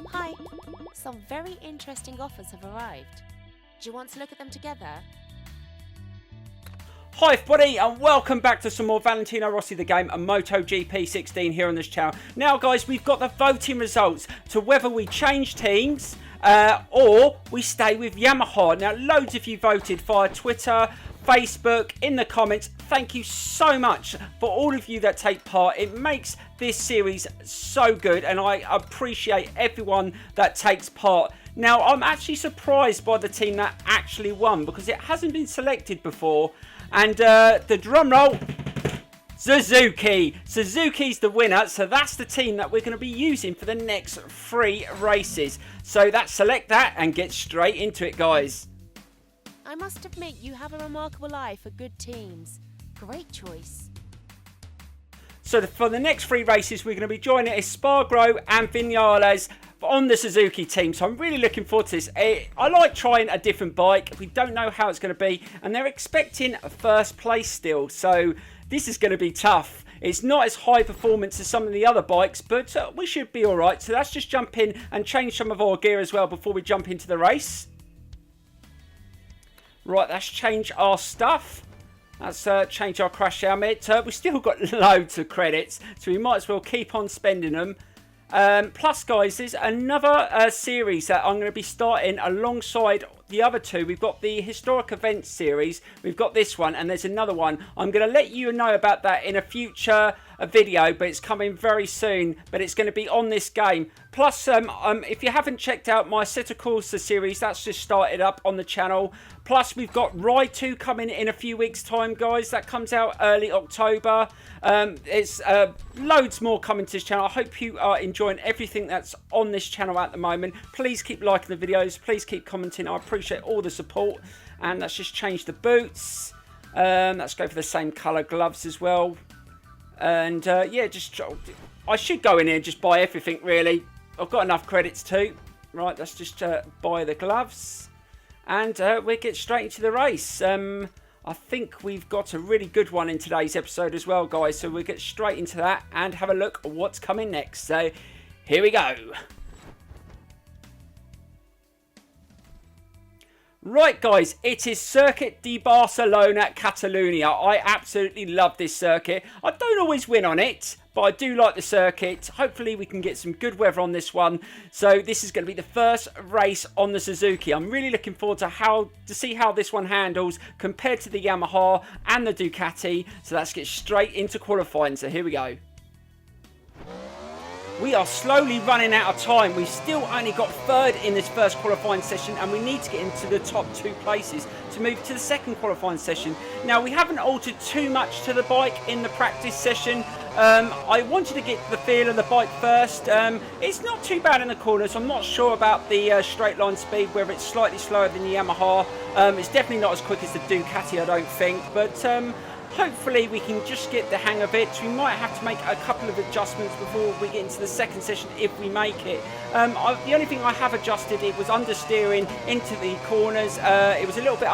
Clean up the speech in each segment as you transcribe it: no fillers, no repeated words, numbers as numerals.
Hi. Some very interesting offers have arrived. Do you want to look at them together? Hi everybody and welcome back to some more Valentino Rossi The Game and MotoGP 16 here on this channel. Now guys, we've got the voting results to whether we change teams or we stay with Yamaha. Now loads of you voted via Twitter, Facebook, in the comments. Thank you so much for all of you that take part. It makes this series so good and I appreciate everyone that takes part. Now I'm actually surprised by the team that actually won because it hasn't been selected before. And the drum roll, Suzuki. Suzuki's the winner, so that's the team that we're going to be using for the next 3 races. So select that and get straight into it, guys. I must admit, you have a remarkable eye for good teams. Great choice. So for the next 3 races, we're going to be joining Espargaro and Vinales on the Suzuki team. So I'm really looking forward to this. I like trying a different bike. We don't know how it's going to be. And they're expecting a first place still. So this is going to be tough. It's not as high performance as some of the other bikes, but we should be all right. So let's just jump in and change some of our gear as well before we jump into the race. Right, let's change our stuff. Let's change our crash helmet. We've still got loads of credits, so we might as well keep on spending them. Plus, guys, there's another series that I'm going to be starting alongside the other 2. We've got the Historic Events series. We've got this one, and there's another one. I'm going to let you know about that in a future video, but it's coming very soon. But it's going to be on this game. Plus, if you haven't checked out my Assetto Corsa series, that's just started up on the channel. Plus, we've got Ride 2 coming in a few weeks' time, guys. That comes out early October. It's loads more coming to this channel. I hope you are enjoying everything that's on this channel at the moment. Please keep liking the videos. Please keep commenting. I appreciate all the support. And let's just change the boots. Let's go for the same colour gloves as well. And yeah, I should go in here and just buy everything, really. I've got enough credits too. Right, let's just buy the gloves. And we'll get straight into the race. I think we've got a really good one in today's episode as well, guys. So we'll get straight into that and have a look at what's coming next. So here we go. Right, guys, it is Circuit de Barcelona, Catalonia. I absolutely love this circuit. I don't always win on it, but I do like the circuit. Hopefully we can get some good weather on this one. So this is going to be the first race on the Suzuki. I'm really looking forward to see how this one handles compared to the Yamaha and the Ducati. So let's get straight into qualifying. So here we go. We are slowly running out of time. We've still only got 3rd in this first qualifying session and we need to get into the top 2 places to move to the second qualifying session. Now, we haven't altered too much to the bike in the practice session. I wanted to get the feel of the bike first. It's not too bad in the corners. I'm not sure about the straight line speed, whether it's slightly slower than the Yamaha. It's definitely not as quick as the Ducati, I don't think. But hopefully we can just get the hang of it. We might have to make a couple of adjustments before we get into the second session if we make it. The only thing I have adjusted, it was understeering into the corners. It was a little bit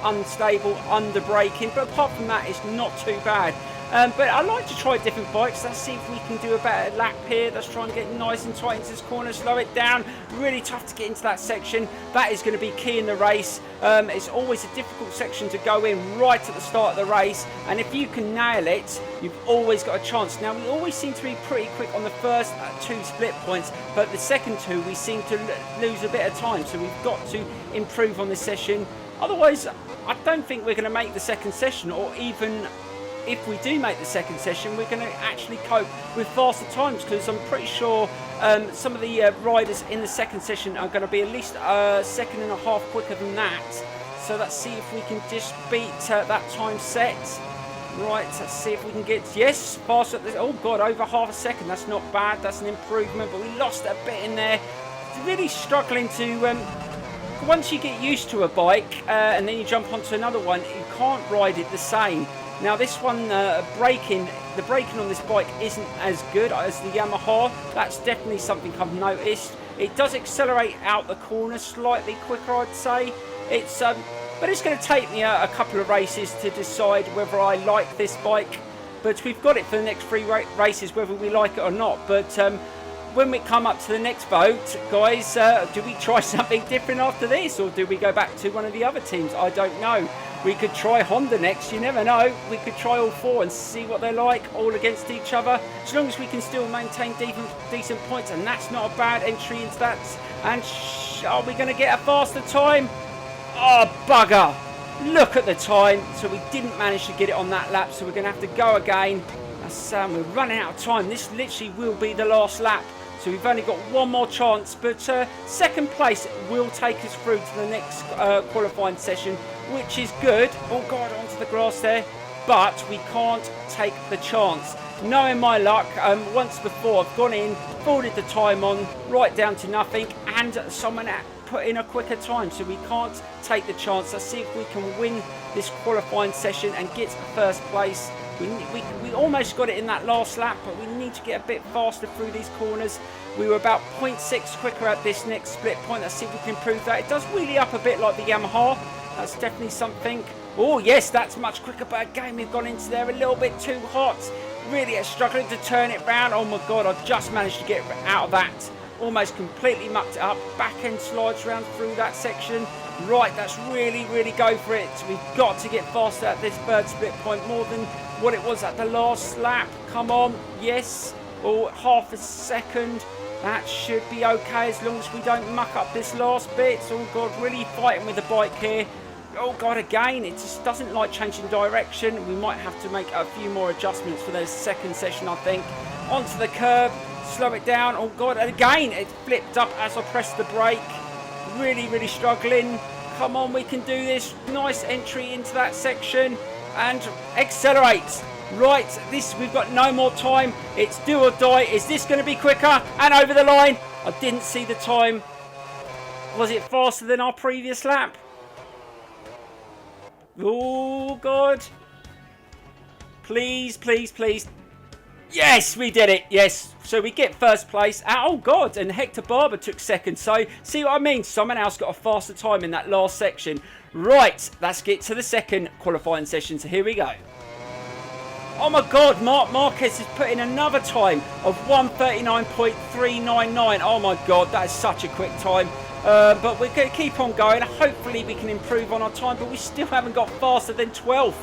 unstable, under braking, but apart from that it's not too bad. But I like to try different bikes. Let's see if we can do a better lap here. Let's try and get nice and tight into this corner, slow it down. Really tough to get into that section. That is going to be key in the race. It's always a difficult section to go in right at the start of the race. And if you can nail it, you've always got a chance. Now, we always seem to be pretty quick on the first 2 split points, but the second 2, we seem to lose a bit of time. So we've got to improve on this session. Otherwise, I don't think we're going to make the second session, or even if we do make the second session, we're going to actually cope with faster times, because I'm pretty sure some of the riders in the second session are going to be at least a second and a half quicker than that. So let's see if we can just beat that time set. Right, let's see if we can get, yes, faster. Oh God, over half a second. That's not bad. That's an improvement, but we lost a bit in there. Really struggling to, once you get used to a bike and then you jump onto another one, you can't ride it the same. Now this one, the braking on this bike isn't as good as the Yamaha. That's definitely something I've noticed. It does accelerate out the corner slightly quicker, I'd say. But it's going to take me a couple of races to decide whether I like this bike. But we've got it for the next 3 races, whether we like it or not. But when we come up to the next vote, guys, do we try something different after this, or do we go back to one of the other teams? I don't know. We could try Honda next, you never know. We could try all four and see what they're like, all against each other. As long as we can still maintain decent points, and that's not a bad entry into that. And are we going to get a faster time? Oh, bugger. Look at the time. So we didn't manage to get it on that lap, so we're going to have to go again. We're running out of time. This literally will be the last lap. So we've only got one more chance, but second place will take us through to the next qualifying session, which is good. Oh God, onto the grass there, but we can't take the chance. Knowing my luck, once before I've gone in, forwarded the time on right down to nothing, and someone put in a quicker time, so we can't take the chance. Let's see if we can win this qualifying session and get first place. We almost got it in that last lap, but we need to get a bit faster through these corners. We were about 0.6 quicker at this next split point. Let's see if we can improve that. It does wheelie up a bit like the Yamaha. That's definitely something. Oh yes, that's much quicker, but again we've gone into there a little bit too hot. Really struggling to turn it round. Oh my God, I just managed to get out of that. Almost completely mucked it up. Back end slides round through that section. Right, that's really go for it. We've got to get faster at this third split point, more than what it was at the last lap. Come on, yes. Oh, half a second. That should be okay as long as we don't muck up this last bit. Oh God, really fighting with the bike here. Oh God, again, it just doesn't like changing direction. We might have to make a few more adjustments for the second session, I think. Onto the curb, slow it down. Oh God, and again, it flipped up as I pressed the brake. Really struggling. Come on, we can do this. Nice entry into that section and accelerate. Right, we've got no more time. It's do or die. Is this going to be quicker? And over the line. I didn't see the time. Was it faster than our previous lap? Oh God. Please. Yes, we did it. Yes. So we get first place. Oh God, and Hector Barber took second. So see what I mean? Someone else got a faster time in that last section. Right, let's get to the second qualifying session. So here we go. Oh my God, Marc Marquez has put in another time of 1:39.399. Oh my God, that is such a quick time. But we're going to keep on going. Hopefully we can improve on our time, but we still haven't got faster than 12th.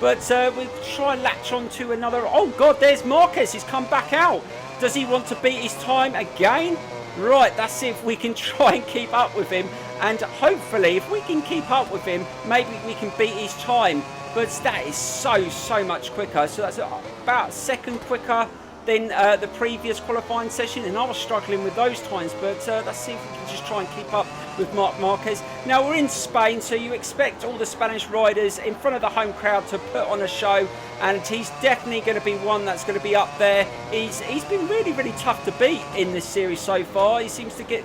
But we'll try and latch on to another. Oh God, there's Marquez. He's come back out. Does he want to beat his time again? Right, let's see if we can try and keep up with him. And hopefully, if we can keep up with him, maybe we can beat his time. But that is so much quicker. So that's about a second quicker than the previous qualifying session, and I was struggling with those times, but let's see if we can just try and keep up with Marc Marquez. Now we're in Spain, so you expect all the Spanish riders in front of the home crowd to put on a show, and he's definitely going to be one that's going to be up there. He's been really tough to beat in this series so far. He seems to get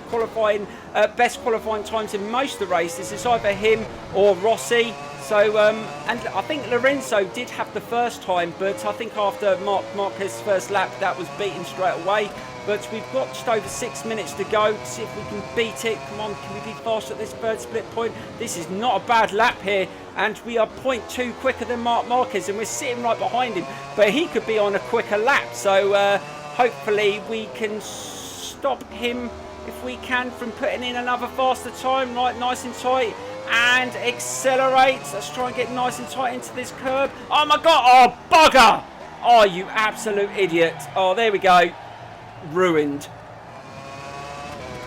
best qualifying times in most of the races. It's either him or Rossi. So, and I think Lorenzo did have the first time, but I think after Marc Marquez's first lap, that was beaten straight away. But we've got just over 6 minutes to go to see if we can beat it. Come on, can we be faster at this third split point? This is not a bad lap here, and we are 0.2 quicker than Marc Marquez, and we're sitting right behind him. But he could be on a quicker lap, so hopefully we can stop him if we can from putting in another faster time. Right, nice and tight. And accelerate. Let's try and get nice and tight into this curb. Oh my God, oh bugger. Oh, you absolute idiot. Oh, there we go. Ruined.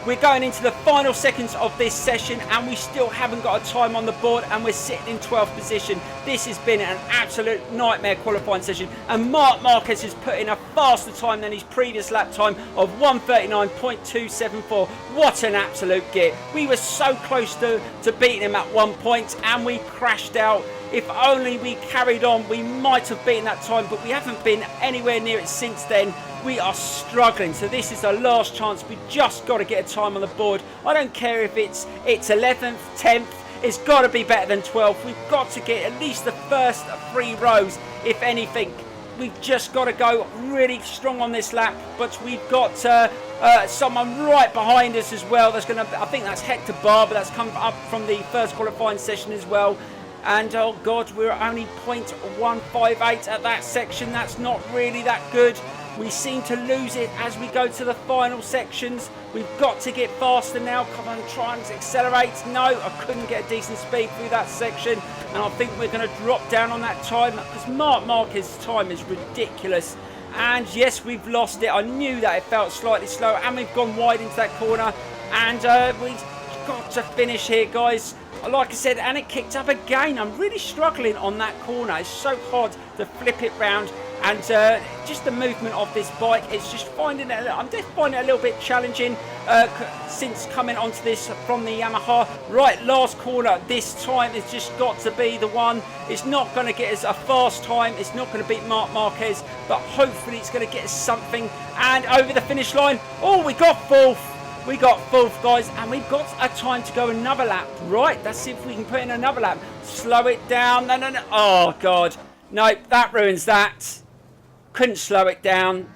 We're going into the final seconds of this session, and we still haven't got a time on the board, and we're sitting in 12th position. This has been an absolute nightmare qualifying session, and Marc Marquez has put in a faster time than his previous lap time of 1:39.274. What an absolute git. We were so close to beating him at one point, and we crashed out. If only we carried on, we might have beaten that time, but we haven't been anywhere near it since then. We are struggling, so this is our last chance. We just got to get a time on the board. I don't care if it's 11th, 10th. It's got to be better than 12th. We've got to get at least the first 3 rows, if anything. We've just got to go really strong on this lap, but we've got someone right behind us as well. That's going to, I think that's Hector Barber. That's come up from the first qualifying session as well. And oh God, we're only 0.158 at that section. That's not really that good. We seem to lose it as we go to the final sections. We've got to get faster now. Come on, try and accelerate. No, I couldn't get a decent speed through that section. And I think we're going to drop down on that time because Marc Marquez's time is ridiculous. And yes, we've lost it. I knew that it felt slightly slow, and we've gone wide into that corner. And we've got to finish here, guys. Like I said, and it kicked up again. I'm really struggling on that corner. It's so hard to flip it round. And just the movement of this bike, it's just finding it. I'm just finding it a little bit challenging since coming onto this from the Yamaha. Right, last corner. This time it's just got to be the one. It's not going to get us a fast time. It's not going to beat Marc Marquez, but hopefully it's going to get us something. And over the finish line. Oh, we got fourth. We got fourth, guys, and we've got a time to go another lap. Right, let's see if we can put in another lap. Slow it down. No, no, no. Oh, God. No, that ruins that. Couldn't slow it down.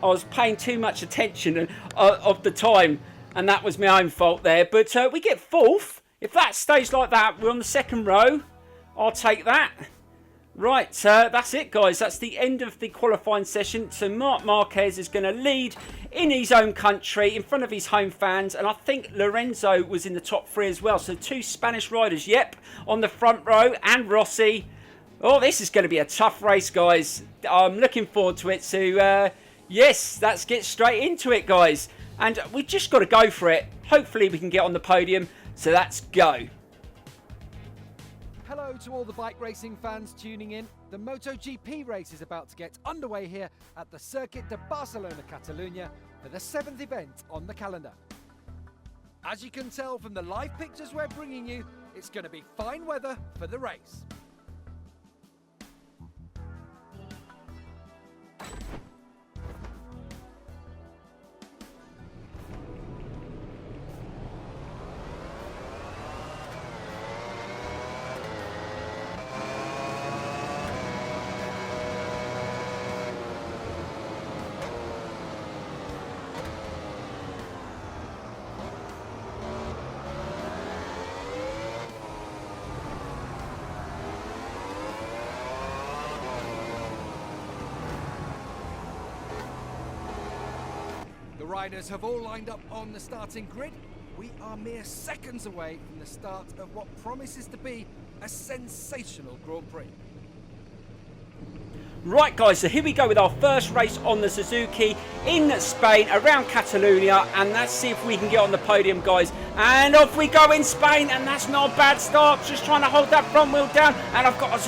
I was paying too much attention of the time, and that was my own fault there. But we get fourth. If that stays like that, we're on the second row. I'll take that. Right, that's it, guys. That's the end of the qualifying session. So Marc Marquez is going to lead in his own country, in front of his home fans. And I think Lorenzo was in the top 3 as well. So 2 Spanish riders, yep, on the front row. And Rossi. Oh, this is going to be a tough race, guys. I'm looking forward to it. So, yes, let's get straight into it, guys. And we've just got to go for it. Hopefully we can get on the podium. So let's go. Hello to all the bike racing fans tuning in. The MotoGP race is about to get underway here at the Circuit de Barcelona, Catalonia for the 7th event on the calendar. As you can tell from the live pictures we're bringing you, it's going to be fine weather for the race. The riders have all lined up on the starting grid. We are mere seconds away from the start of what promises to be a sensational Grand Prix. Right, guys, so here we go with our first race on the Suzuki in Spain around Catalonia, and let's see if we can get on the podium, guys. And off we go in Spain, and that's not a bad start. Just trying to hold that front wheel down, and I've got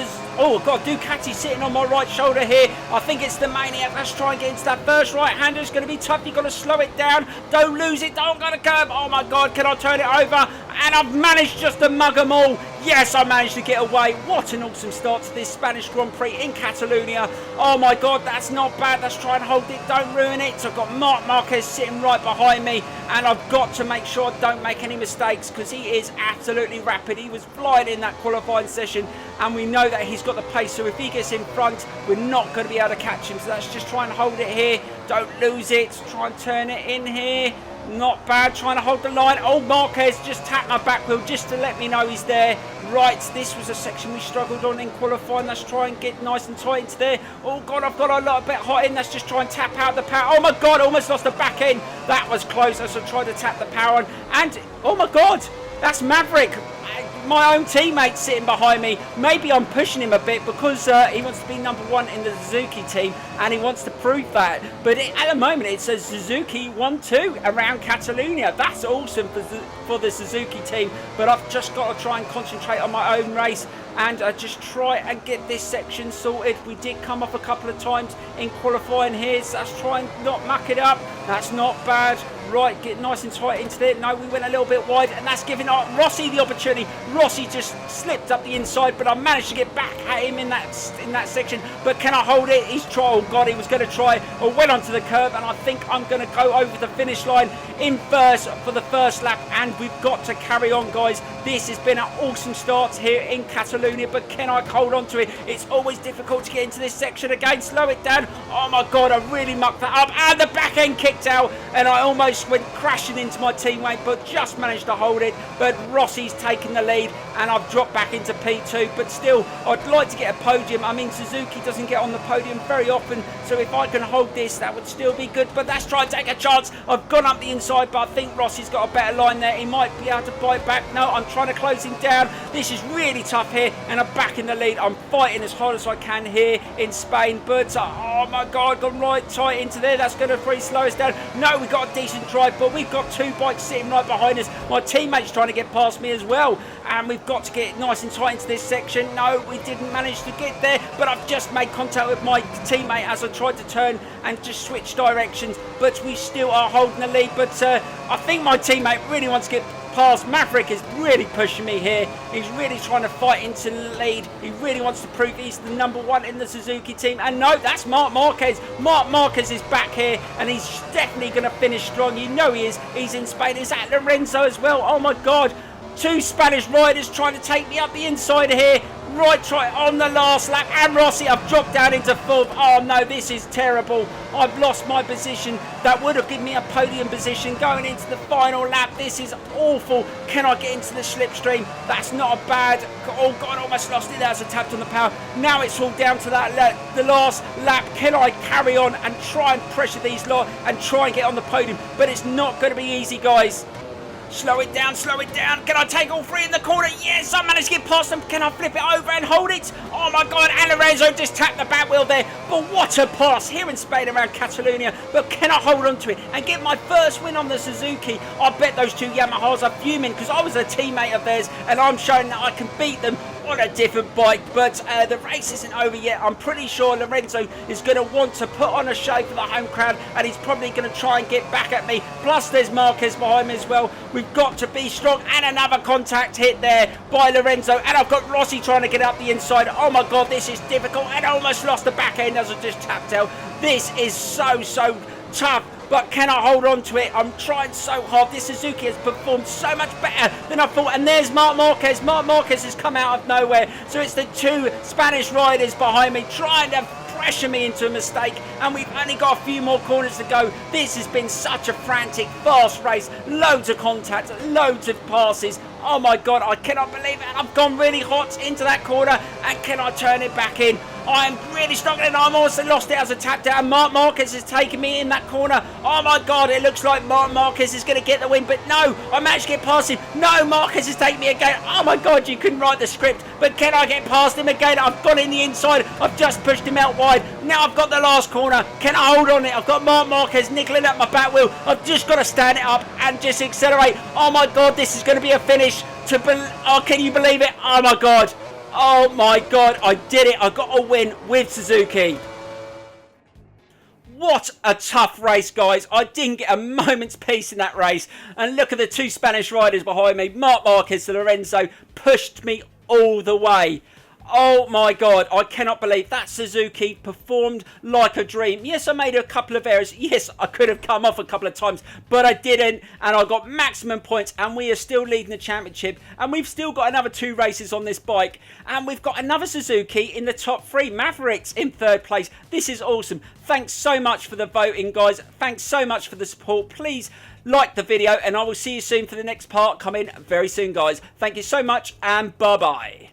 Ducati sitting on my right shoulder here. I think it's the Maniac. Let's try and get into that first right-hander. It's going to be tough. You've got to slow it down. Don't lose it. Don't go to curb. Oh my God, can I turn it over? And I've managed just to mug them all. Yes, I managed to get away. What an awesome start to this Spanish Grand Prix in Catalonia. Oh my God, that's not bad. Let's try and hold it. Don't ruin it. So I've got Marc Marquez sitting right behind me, and I've got to make sure I don't make any mistakes because he is absolutely rapid. He was flying in that qualifying session, and we know that he's got the pace. So if he gets in front, we're not going to be able to catch him. So let's just try and hold it here. Don't lose it. Try and turn it in here. Not bad, trying to hold the line. Oh, Marquez just tapped my back wheel just to let me know he's there. Right, this was a section we struggled on in qualifying. Let's try and get nice and tight into there. Oh God, I've got a lot bit hot in. Let's just try and tap out the power. Oh my God, almost lost the back end. That was close. Let's try to tap the power on. And oh my God, that's Maverick. My own teammate sitting behind me. Maybe I'm pushing him a bit because he wants to be #1 in the Suzuki team and he wants to prove that. But at the moment it says Suzuki 1-2 around Catalonia. That's awesome for the Suzuki team. But I've just got to try and concentrate on my own race and just try and get this section sorted. We did come up a couple of times in qualifying here, so let's try and not muck it up. That's not bad. Right, get nice and tight into there. No, we went a little bit wide, and that's giving Rossi the opportunity. Rossi just slipped up the inside, but I managed to get back at him in that section. But can I hold it? He's tried. Oh God, he was going to try. I went onto the curb, and I think I'm going to go over the finish line in first for the first lap. And we've got to carry on, guys. This has been an awesome start here in Catalonia, but can I hold on to it? It's always difficult to get into this section again. Slow it down. Oh my God, I really mucked that up, and the back end kicked out, and I almost went crashing into my teammate, but just managed to hold it. But Rossi's taken back in the lead, and I've dropped back into P2, but still, I'd like to get a podium. I mean, Suzuki doesn't get on the podium very often, so if I can hold this, that would still be good, but let's try and take a chance. I've gone up the inside, but I think Rossi's got a better line there. He might be able to bite back. No, I'm trying to close him down. This is really tough here, and I'm back in the lead. I'm fighting as hard as I can here in Spain, but oh my God, gone right tight into there. That's going to pretty slow us down. No, we've got a decent drive, but we've got two bikes sitting right behind us. My teammate's trying to get past me as well, and we've got to get nice and tight into this section. No, we didn't manage to get there, but I've just made contact with my teammate as I tried to turn and just switch directions, but we still are holding the lead. But I think my teammate really wants to get past. Maverick is really pushing me here. He's really trying to fight into the lead. He really wants to prove he's the #1 in the Suzuki team. And no, that's Marc Marquez. Marc Marquez is back here, and he's definitely going to finish strong. You know he is. He's in Spain. Is that Lorenzo as well? Oh my God. Two Spanish riders trying to take me up the inside here. Right try on the last lap, and Rossi, I've dropped down into 4th. Oh no, this is terrible. I've lost my position. That would have given me a podium position going into the final lap. This is awful. Can I get into the slipstream? That's not a bad. Oh God, I almost lost it as I tapped on the power. Now it's all down to that the last lap. Can I carry on and try and pressure these lot and try and get on the podium? But it's not going to be easy, guys. Slow it down, slow it down. Can I take all three in the corner? Yes, I managed to get past them. Can I flip it over and hold it? Oh my God, and Lorenzo just tapped the back wheel there. But what a pass here in Spain around Catalonia. But can I hold on to it and get my first win on the Suzuki? I bet those two Yamahas are fuming because I was a teammate of theirs and I'm showing that I can beat them on a different bike. But the race isn't over yet. I'm pretty sure Lorenzo is going to want to put on a show for the home crowd, and he's probably going to try and get back at me. Plus there's Marquez behind me as well. We've got to be strong, and another contact hit there by Lorenzo, and I've got Rossi trying to get up the inside. Oh my God, this is difficult, and I almost lost the back end as I just tapped out. This is so tough. But can I hold on to it? I'm trying so hard. This Suzuki has performed so much better than I thought. And there's Marc Marquez. Marc Marquez has come out of nowhere. So it's the two Spanish riders behind me trying to pressure me into a mistake, and we've only got a few more corners to go. This has been such a frantic, fast race. Loads of contact, loads of passes. Oh my God, I cannot believe it. I've gone really hot into that corner, and can I turn it back in? I'm really struggling. I'm also lost it as I tapped out. Marc Marquez has taken me in that corner. Oh my God, it looks like Marc Marquez is going to get the win, but no, I managed to get past him. No, Marquez has taken me again. Oh my God, you couldn't write the script, but can I get past him again? I've gone in the inside. I've just pushed him out wide. Now I've got the last corner. Can I hold on it? I've got Marc Marquez niggling at my back wheel. I've just got to stand it up and just accelerate. Oh my God, this is going to be a finish. Oh, can you believe it? Oh my God. Oh my God, I did it. I got a win with Suzuki. What a tough race, guys. I didn't get a moment's peace in that race. And look at the two Spanish riders behind me. Marc Marquez and Lorenzo pushed me all the way. Oh my God, I cannot believe that Suzuki performed like a dream. Yes, I made a couple of errors. Yes, I could have come off a couple of times, but I didn't, and I got maximum points, and we are still leading the championship, and we've still got another 2 races on this bike, and we've got another Suzuki in the top 3. Mavericks in 3rd place. This is awesome. Thanks so much for the voting, guys. Thanks so much for the support. Please like the video, and I will see you soon for the next part coming very soon, guys. Thank you so much, and bye-bye.